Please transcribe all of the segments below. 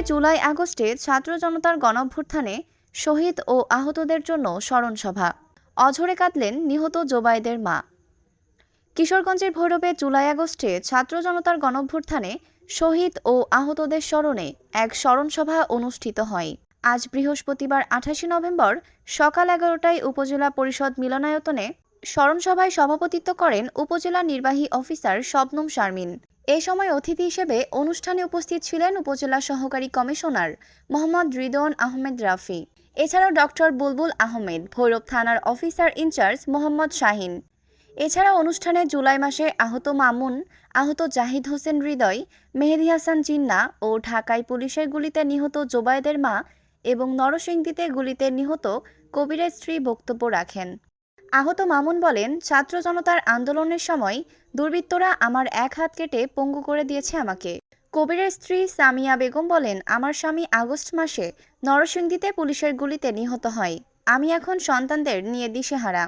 জুলাই আগস্টে ছাত্র জনতার গণঅভ্যুত্থানে শহীদ ও আহতদের জন্য স্মরণসভা। অঝরে কাঁদলেন নিহত জোবায়েদের মা। কিশোরগঞ্জের ভৈরবে জুলাই আগস্টে ছাত্র জনতার গণঅভ্যুত্থানে শহীদ ও আহতদের স্মরণে এক স্মরণসভা অনুষ্ঠিত হয়। আজ বৃহস্পতিবার 28 নভেম্বর সকাল 11টায় উপজেলা পরিষদ মিলনায়তনে স্মরণসভায় সভাপতিত্ব করেন উপজেলা নির্বাহী অফিসার শবনম শারমিন। এ সময় অতিথি হিসেবে অনুষ্ঠানে উপস্থিত ছিলেন উপজেলা সহকারী কমিশনার মোহাম্মদ রিদওয়ান আহমেদ রাফি। এছাড়াও ডক্টর বুলবুল আহমেদ, ভৈরব থানার অফিসার ইনচার্জ মোহাম্মদ শাহিন। এছাড়া অনুষ্ঠানে জুলাই মাসে আহত মামুন, আহত জাহিদ হোসেন হৃদয়, মেহেদী হাসান জিন্না ও ঢাকায় পুলিশের গুলিতে নিহত জোবায়েদের মা এবং নরসিংদীতে গুলিতে নিহত কবিরের স্ত্রী বক্তব্য রাখেন। আহত মামুন বলেন, ছাত্র জনতার আন্দোলনের সময় দুর্বৃত্তরা আমার এক হাত কেটে পঙ্গু করে দিয়েছে আমাকে। কবিরের স্ত্রী সামিয়া বেগম বলেন, আমার স্বামী আগস্ট মাসে নরসিংদীতে পুলিশের গুলিতে নিহত হয়। আমি এখন সন্তানদের নিয়ে দিশেহারা।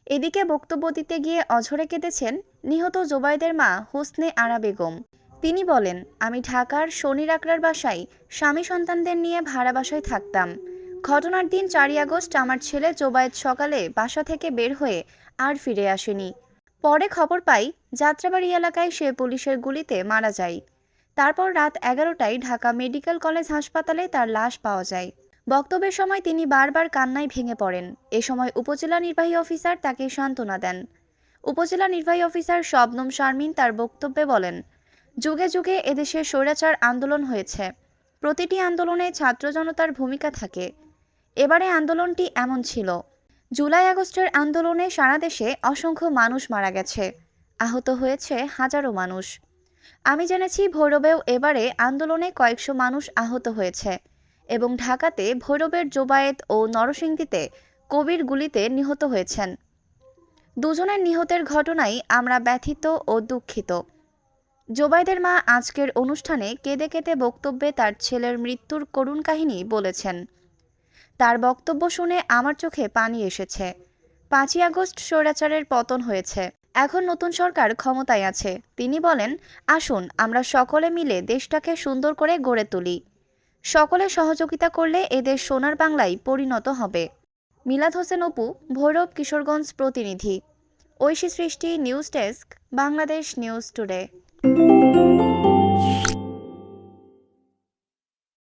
এদিকে বক্তব্য দিতে গিয়ে অঝরে কেঁদেছেন নিহত জোবায়েদের মা হোসনে আরা বেগম। তিনি বলেন, আমি ঢাকার শনির আকরার বাসায় স্বামী সন্তানদের নিয়ে ভাড়া বাসায় থাকতাম। ঘটনার দিন 4ই আগস্ট আমার ছেলে জোবায়েদ সকালে বাসা থেকে বের হয়ে আর ফিরে আসেনি। পরে খবর পাই যাত্রাবাড়ি এলাকায় সে পুলিশের গুলিতে মারা যায়। তারপর রাত 11টায় ঢাকা মেডিকেল কলেজ হাসপাতালে তার লাশ পাওয়া যায়। বক্তব্যের সময় তিনি বারবার কান্নায় ভেঙে পড়েন। এ সময় উপজেলা নির্বাহী অফিসার তাকে সান্ত্বনা দেন। উপজেলা নির্বাহী অফিসার শবনম শারমিন তার বক্তব্যে বলেন, যুগে যুগে এদেশে স্বৈরাচার আন্দোলন হয়েছে। প্রতিটি আন্দোলনে ছাত্র জনতার ভূমিকা থাকে। এবারে আন্দোলনটি এমন ছিল। জুলাই আগস্টের আন্দোলনে সারা দেশে অসংখ্য মানুষ মারা গেছে, আহত হয়েছে হাজারো মানুষ। আমি জেনেছি ভৈরবেও এবারে আন্দোলনে কয়েকশো মানুষ আহত হয়েছে এবং ঢাকাতে ভৈরবের জোবায়েদ ও নরসিংদীতে কবির গুলিতে নিহত হয়েছেন। দুজনের নিহতের ঘটনায় আমরা ব্যথিত ও দুঃখিত। জোবায়েদের মা আজকের অনুষ্ঠানে কেঁদে কেঁদে বক্তব্যে তার ছেলের মৃত্যুর করুণ কাহিনী বলেছেন। তার বক্তব্য শুনে আমার চোখে পানি এসেছে। 5ই আগস্ট স্বৈরাচারের পতন হয়েছে, এখন নতুন সরকার ক্ষমতায় আছে। তিনি বলেন, আসুন আমরা সকলে মিলে দেশটাকে সুন্দর করে গড়ে তুলি। সকলে সহযোগিতা করলে এদেশ সোনার বাংলায় পরিণত হবে। মিলাদ হোসেন অপু, ভৈরব কিশোরগঞ্জ প্রতিনিধি। ঐশী সৃষ্টি, news desk, Bangladesh news today.